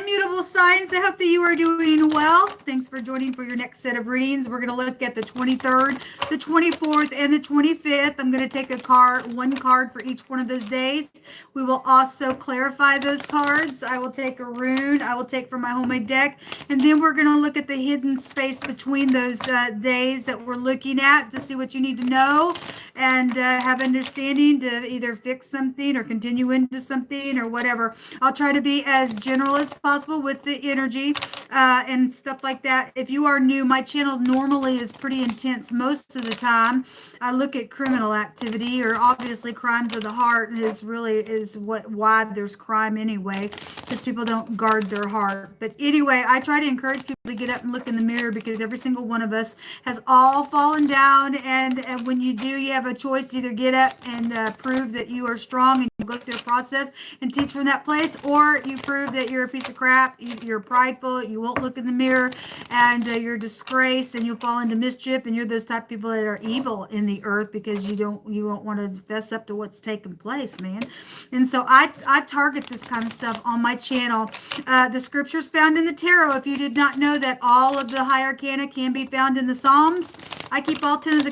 Mutable signs, I hope that you are doing well. Thanks for joining for your next set of readings. We're going to look at the 23rd, the 24th, and the 25th. I'm going to take one card for each one of those days. We will also clarify those cards. I will take a rune. I will take from my homemade deck. And then we're going to look at the hidden space between those days that we're looking at to see what you need to know and have understanding to either fix something or continue into something or whatever. I'll try to be as general as possible with the energy and stuff like that. If you are new, my channel normally is pretty intense most of the time. I look at criminal activity, or obviously crimes of the heart is why there's crime anyway, because people don't guard their heart. But anyway, I try to encourage people to get up and look in the mirror, because every single one of us has all fallen down, and when you do, you have a choice to either get up and prove that you are strong and you go through a process and teach from that place, or you prove that you're a piece of crap, you're prideful, you won't look in the mirror, and you're a disgrace, and you'll fall into mischief, and you're those type of people that are evil in the earth because you won't want to fess up to what's taking place, man. And so I target this kind of stuff on my channel. The scriptures found in the tarot, if you did not know that all of the high arcana can be found in the Psalms. I keep all 10 of the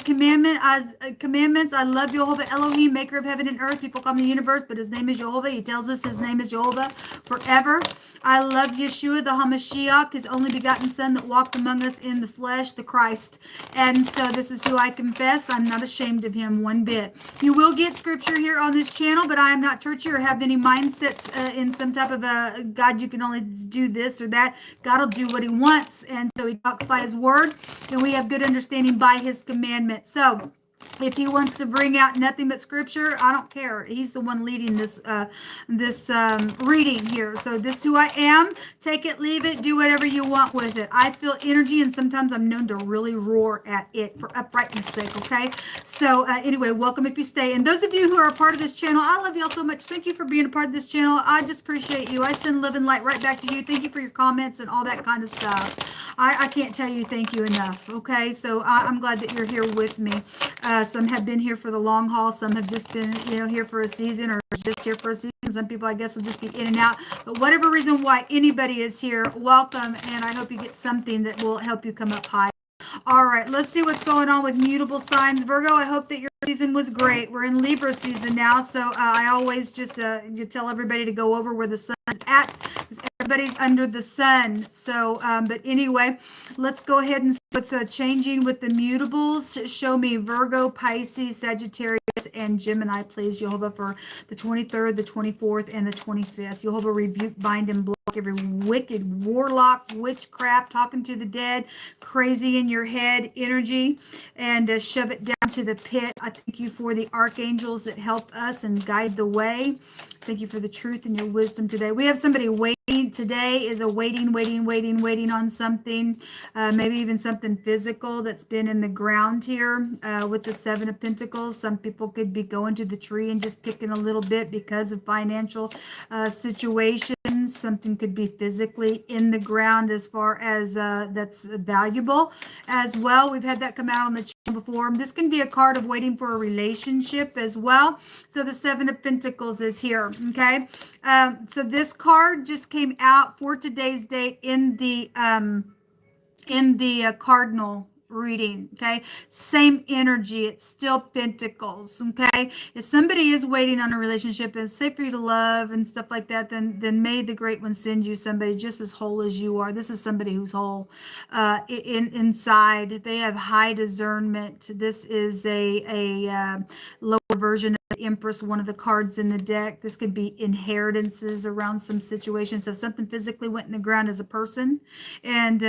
commandments. I love Jehovah Elohim, maker of heaven and earth. People call him the universe, but his name is Jehovah. He tells us his name is Jehovah forever. I love Yeshua, the HaMashiach, his only begotten son that walked among us in the flesh, the Christ. And so this is who I confess. I'm not ashamed of him one bit. You will get scripture here on this channel, but I am not churchy or have any mindsets in some type of a God, you can only do this or that. God will do what he wants. And so he talks by his word, and we have good understanding by his commandment. So if he wants to bring out nothing but scripture, I don't care. He's the one leading this reading here. So this is who I am. Take it, leave it, do whatever you want with it. I feel energy, and sometimes I'm known to really roar at it for uprightness sake, okay? So anyway, welcome if you stay. And those of you who are a part of this channel, I love y'all so much. Thank you for being a part of this channel. I just appreciate you. I send love and light right back to you. Thank you for your comments and all that kind of stuff. I can't tell you thank you enough, okay? So I'm glad that you're here with me. Some have been here for the long haul. Some have just been, here for a season, or just here for a season. Some people, I guess, will just be in and out. But whatever reason why anybody is here, welcome. And I hope you get something that will help you come up high. All right, let's see what's going on with mutable signs. Virgo, I hope that your season was great. We're in Libra season now. So I always just you tell everybody to go over where the sun is at. Everybody's under the sun. So, but anyway, let's go ahead and see what's changing with the mutables. Show me Virgo, Pisces, Sagittarius, and Gemini, please, Jehovah, for the 23rd, the 24th, and the 25th. Jehovah, rebuke, bind, and block every wicked warlock, witchcraft, talking to the dead, crazy in your head energy, and shove it down to the pit. I thank you for the archangels that help us and guide the way. Thank you for the truth and your wisdom today. We have somebody waiting. Today is a waiting on something, maybe even something physical that's been in the ground here with the Seven of Pentacles. Some people could be going to the tree and just picking a little bit because of financial situations. Something could be physically in the ground as far as that's valuable as well. We've had that come out on the channel before. This can be a card of waiting for a relationship as well. So the Seven of Pentacles is here, okay? So this card just came out for today's date in the cardinal reading, okay? Same energy. It's still Pentacles, okay? If somebody is waiting on a relationship and it's safe for you to love and stuff like that, then may the great one send you somebody just as whole as you are. This is somebody who's whole inside. They have high discernment. This is a lower version of the Empress, one of the cards in the deck. This could be inheritances around some situations. So if something physically went in the ground as a person, and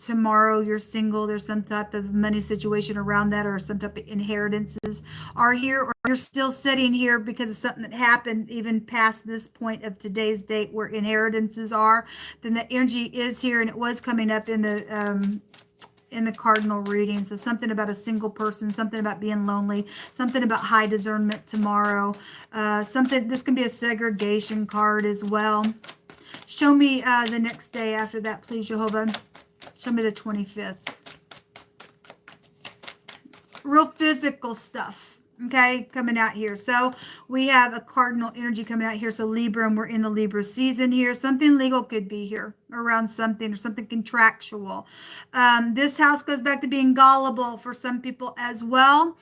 tomorrow you're single, there's some type of money situation around that, or some type of inheritances are here, or you're still sitting here because of something that happened even past this point of today's date where inheritances are, then the energy is here, and it was coming up in the cardinal reading. So something about a single person, something about being lonely, something about high discernment tomorrow, this can be a segregation card as well. Show me the next day after that, please, Jehovah. Show me the 25th. Real physical stuff. Okay, coming out here. So we have a cardinal energy coming out here. So Libra, and we're in the Libra season here. Something legal could be here around something, or something contractual. This house goes back to being gullible for some people as well.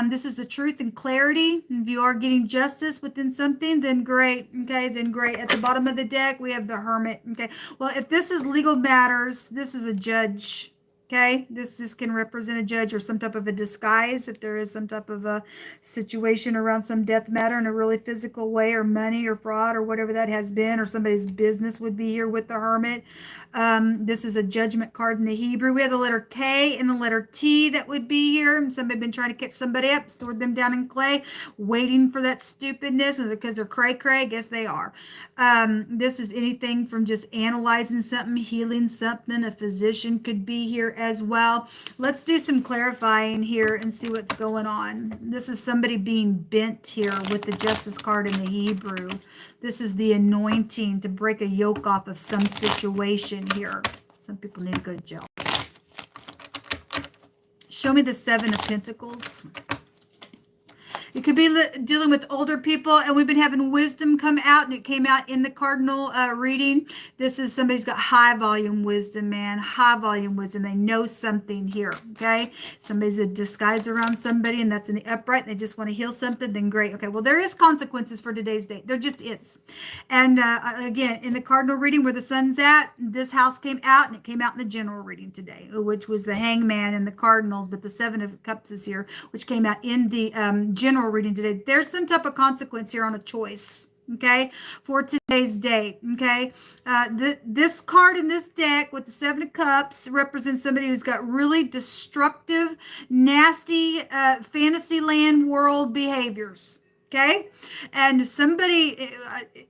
This is the truth and clarity. If you are getting justice within something, then great. Okay, then great. At the bottom of the deck, we have the Hermit. Okay, well, if this is legal matters, this is a judge. Okay, this can represent a judge or some type of a disguise if there is some type of a situation around some death matter in a really physical way, or money or fraud or whatever that has been, or somebody's business would be here with the Hermit. This is a judgment card in the Hebrew. We have the letter K and the letter T that would be here. Somebody been trying to catch somebody up, stored them down in clay, waiting for that stupidness, and because they're cray-cray, I guess they are. This is anything from just analyzing something, healing something. A physician could be here as well. Let's do some clarifying here and see what's going on. This is somebody being bent here with the Justice card in the Hebrew. This is the anointing to break a yoke off of some situation here. Some people need to go to jail. Show me the Seven of Pentacles. It could be dealing with older people, and we've been having wisdom come out, and it came out in the cardinal reading. This is somebody's got high volume wisdom, man. High volume wisdom. They know something here, okay? Somebody's a disguise around somebody, and that's in the upright, and they just want to heal something, then great. Okay, well, there is consequences for today's date. There just is. And again, in the cardinal reading where the sun's at, this house came out, and it came out in the general reading today, which was the Hangman and the cardinals, but the Seven of Cups is here, which came out in the general reading today. There's some type of consequence here on a choice, okay, for today's date, okay. This card in this deck with the Seven of Cups represents somebody who's got really destructive, nasty fantasy land world behaviors. Okay, and somebody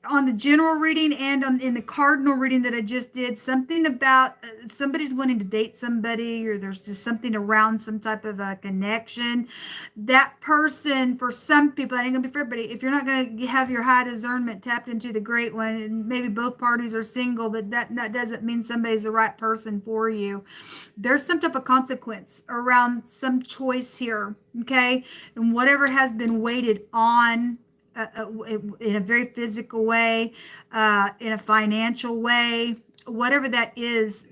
on the general reading and in the cardinal reading that I just did, something about somebody's wanting to date somebody, or there's just something around some type of a connection. That person, for some people, it ain't gonna be for everybody. If you're not gonna have your high discernment tapped into the great one, and maybe both parties are single, but that doesn't mean somebody's the right person for you. There's some type of consequence around some choice here. Okay, and whatever has been weighted on in a very physical way, in a financial way, whatever that is,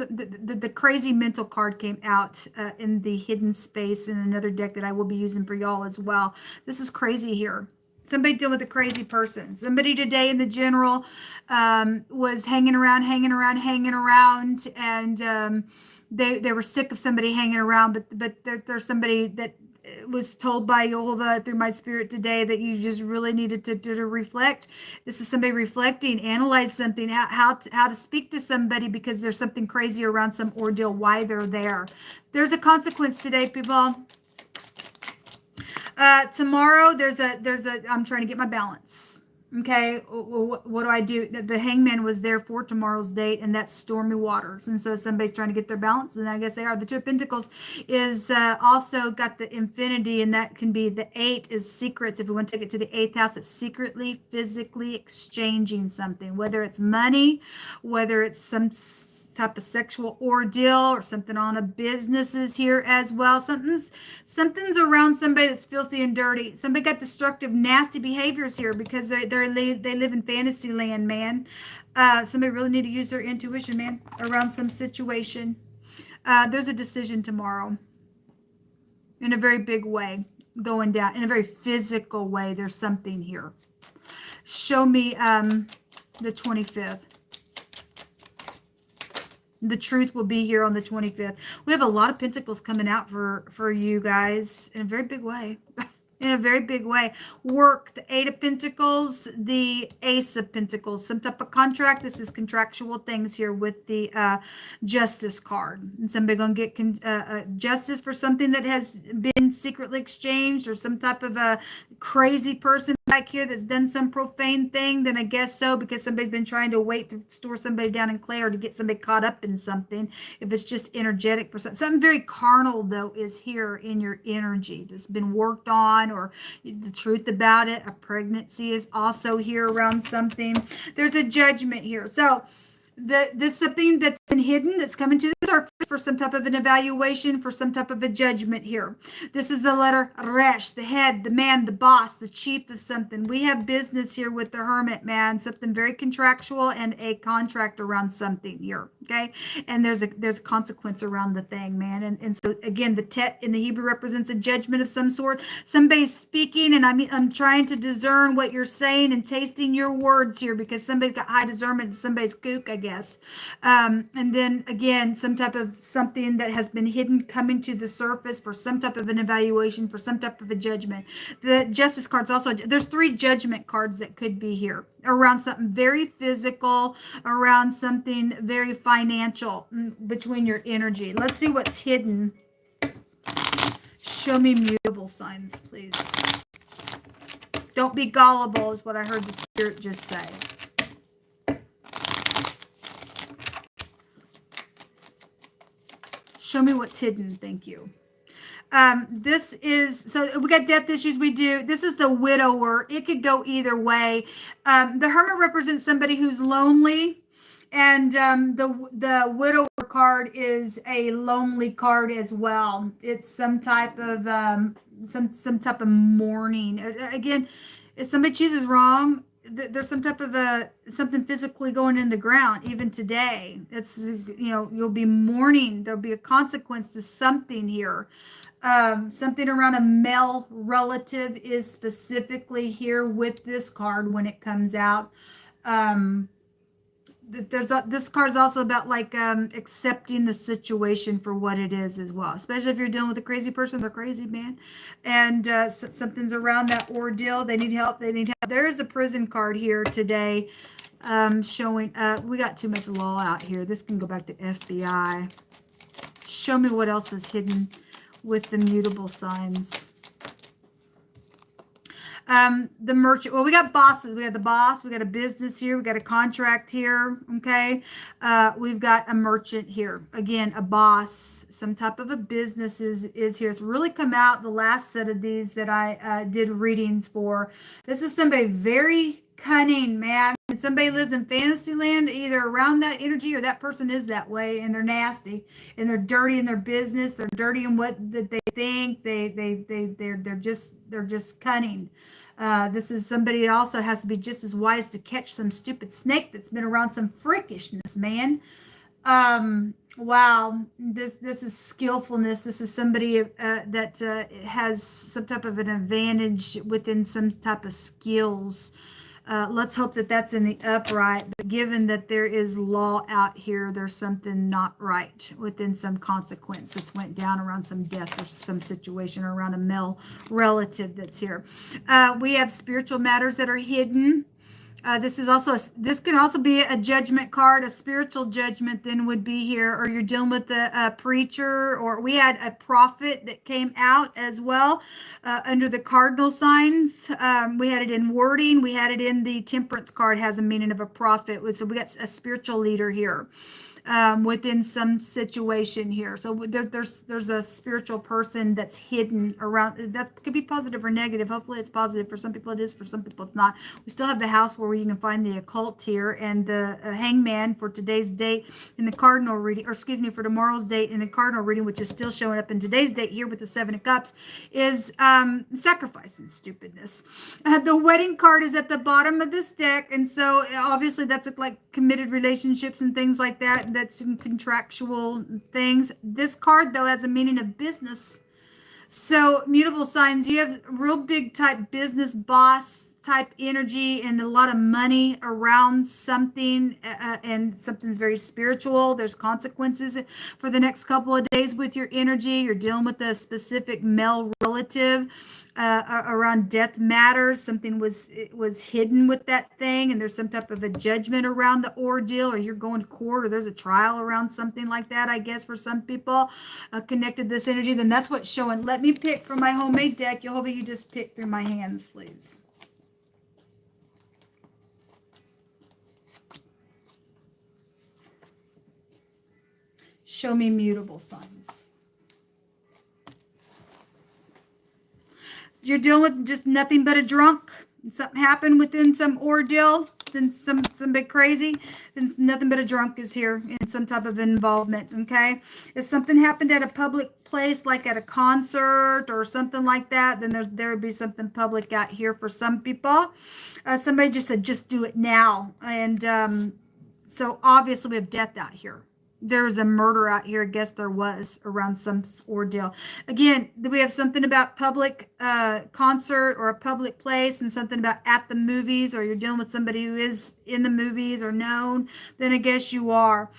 the crazy mental card came out in the hidden space in another deck that I will be using for y'all as well. This is crazy here. Somebody dealing with a crazy person. Somebody today in the general was hanging around, and they were sick of somebody hanging around, but there's somebody that was told by Jehovah through my spirit today that you just really needed to reflect. This is somebody reflecting, analyze something, how to speak to somebody because there's something crazy around some ordeal, why they're there. There's a consequence today, people. Tomorrow I'm trying to get my balance. Okay, what do I do? The Hangman was there for tomorrow's date, and that's stormy waters. And so somebody's trying to get their balance, and I guess they are. The Two of Pentacles is also got the Infinity, and that can be the 8 is secrets. If we want to take it to the 8th house, it's secretly, physically exchanging something, whether it's money, whether it's some type of sexual ordeal, or something on a business is here as well. Something's around somebody that's filthy and dirty. Somebody got destructive, nasty behaviors here because they live in fantasy land, man. Somebody really need to use their intuition, man, around some situation. There's a decision tomorrow in a very big way going down, in a very physical way. There's something here. Show me the 25th. The truth will be here on the 25th. We have a lot of pentacles coming out for you guys in a very big way. In a very big way. Work, the 8 of Pentacles, the Ace of Pentacles, some type of contract. This is contractual things here with the Justice card. And somebody going to get justice for something that has been secretly exchanged, or some type of a crazy person back here that's done some profane thing. Then I guess so, because somebody's been trying to wait to store somebody down in clay, or to get somebody caught up in something. If it's just energetic for something very carnal, though, is here in your energy that's been worked on, or the truth about it. A pregnancy is also here around something. There's a judgment here. So This something that's been hidden, that's coming to the surface for some type of an evaluation, for some type of a judgment here. This is the letter Resh, the head, the man, the boss, the chief of something. We have business here with the hermit, man, something very contractual and a contract around something here, okay? And there's a consequence around the thing, man. And so again, the tet in the Hebrew represents a judgment of some sort. Somebody's speaking, and I'm trying to discern what you're saying and tasting your words here, because somebody's got high discernment and somebody's kook, I guess. And then again, some type of something that has been hidden coming to the surface for some type of an evaluation, for some type of a judgment. The justice cards also, there's 3 judgment cards that could be here around something very physical, around something very financial between your energy. Let's see what's hidden. Show me mutable signs, please. Don't be gullible is what I heard the spirit just say. Show me what's hidden. Thank you. This is, so we got death issues. We do. This is the widower. It could go either way. The hermit represents somebody who's lonely. And the widower card is a lonely card as well. It's some type of some type of mourning. Again, if somebody chooses wrong, there's some type of something physically going in the ground even today. It's, you know, you'll be mourning. There'll be a consequence to something here. Something around a male relative is specifically here with this card when it comes out. This card is also about like accepting the situation for what it is as well, especially if you're dealing with a crazy person. They're crazy, man, and something's around that ordeal. They need help. There is a prison card here today, showing we got too much law out here. This can go back to FBI. Show me what else is hidden with the mutable signs. The merchant, well, we got bosses. We got the boss, we got a business here, we got a contract here, okay? We've got a merchant here. Again, a boss, some type of a business is here. It's really come out the last set of these that I did readings for. This is somebody very cunning, man. And somebody lives in fantasy land, either around that energy or that person is that way, and they're nasty and they're dirty in their business. They're dirty in what that they think. They're just cunning. This is somebody that also has to be just as wise to catch some stupid snake that's been around some freakishness, man. Wow, this is skillfulness. This is somebody that has some type of an advantage within some type of skills. Let's hope that that's in the upright. But given that there is law out here, there's something not right within some consequence that's went down around some death or some situation or around a male relative that's here. We have spiritual matters that are hidden. This can also be a judgment card. A spiritual judgment then would be here, or you're dealing with a preacher, or we had a prophet that came out as well under the cardinal signs. We had it in wording. We had it in the temperance card, has a meaning of a prophet. So we got a spiritual leader here. Within some situation here. So there's a spiritual person that's hidden around. That could be positive or negative. Hopefully it's positive. For some people it is, for some people it's not. We still have the house where you can find the occult here, and the hangman for today's date in the cardinal reading, or excuse me, for tomorrow's date in the cardinal reading, which is still showing up in today's date here with the 7 of Cups, is sacrifice and stupidness. The wedding card is at the bottom of this deck, and so obviously that's like committed relationships and things like that. That's some contractual things. This card, though, has a meaning of business. So mutable signs, you have real big type business boss type energy and a lot of money around something, and something's very spiritual. There's consequences for the next couple of days with your energy. You're dealing with a specific male relative. Around death matters, something was hidden with that thing, and there's some type of a judgment around the ordeal, or you're going to court, or there's a trial around something like that, I guess, for some people connected to this energy. Then that's what's showing. Let me pick from my homemade deck. Jehovah, you just pick through my hands, please. Show me mutable signs. You're dealing with just nothing but a drunk, and something happened within some ordeal. then somebody crazy, then nothing but a drunk is here in some type of involvement. Okay, if something happened at a public place, like at a concert or something like that, then there would be something public out here for some people. Somebody just said, just do it now. And so obviously we have death out here. There's a murder out here. I guess there was around some ordeal. Again, we have something about public concert or a public place, and something about at the movies, or you're dealing with somebody who is in the movies or known. Then I guess you are.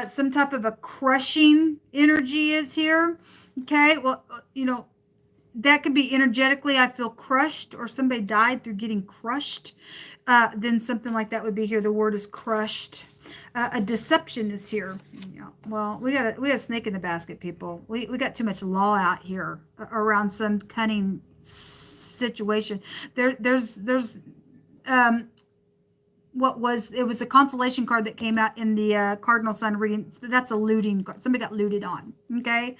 Some type of a crushing energy is here. Okay, well, that could be energetically, I feel crushed, or somebody died through getting crushed. Then something like that would be here. The word is crushed. A deception is here. Well, we got a snake in the basket, people. We got too much law out here around some cunning situation. There's it was a consolation card that came out in the cardinal sign reading. That's a looting card. Somebody got looted on. Okay,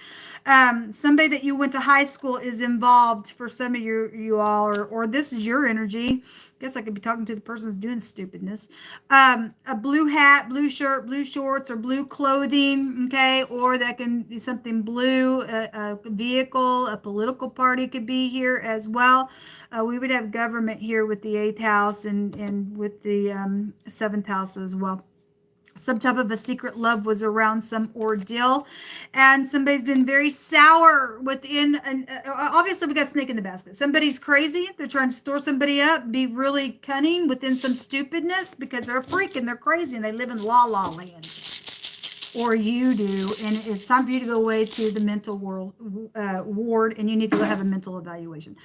somebody that you went to high school is involved for some of you all, or this is your energy. Guess I could be talking to the person who's doing stupidness. A blue hat, blue shirt, blue shorts, or blue clothing. Okay, or that can be something blue. A vehicle, a political party could be here as well. We would have government here with the 8th house and with the 7th house as well. Some type of a secret love was around some ordeal, and somebody's been very sour within. And obviously, we got snake in the basket. Somebody's crazy. They're trying to store somebody up, be really cunning within some stupidness because they're a freak and they're crazy and they live in la la land. Or you do, and it's time for you to go away to the mental world ward, and you need to go have a mental evaluation.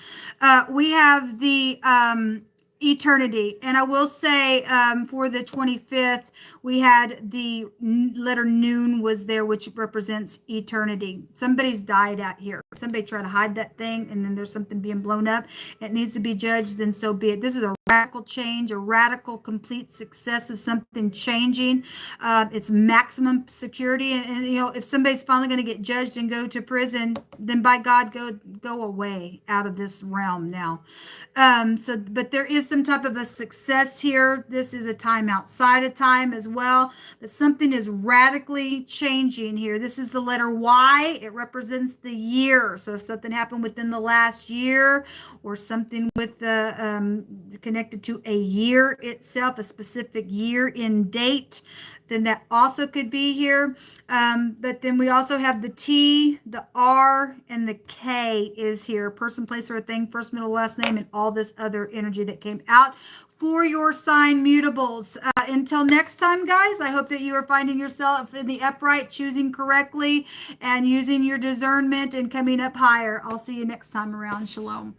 We have the eternity, and I will say for the 25th, we had the letter noon was there, which represents eternity. Somebody's died out here. Somebody tried to hide that thing, and then there's something being blown up. It needs to be judged, then so be it. This is a radical change, a radical complete success of something changing. It's maximum security, and if somebody's finally going to get judged and go to prison, then by God, go away out of this realm now. But there is some type of a success here. This is a time outside of time as well, but something is radically changing here. This is the letter Y. It represents the year. So if something happened within the last year, or something with the connected to a year itself, a specific year in date, then that also could be here. But then we also have the T, the R, and the K is here. Person, place, or a thing, first, middle, last name, and all this other energy that came out for your sign mutables. Until next time, guys, I hope that you are finding yourself in the upright, choosing correctly, and using your discernment and coming up higher. I'll see you next time around. Shalom.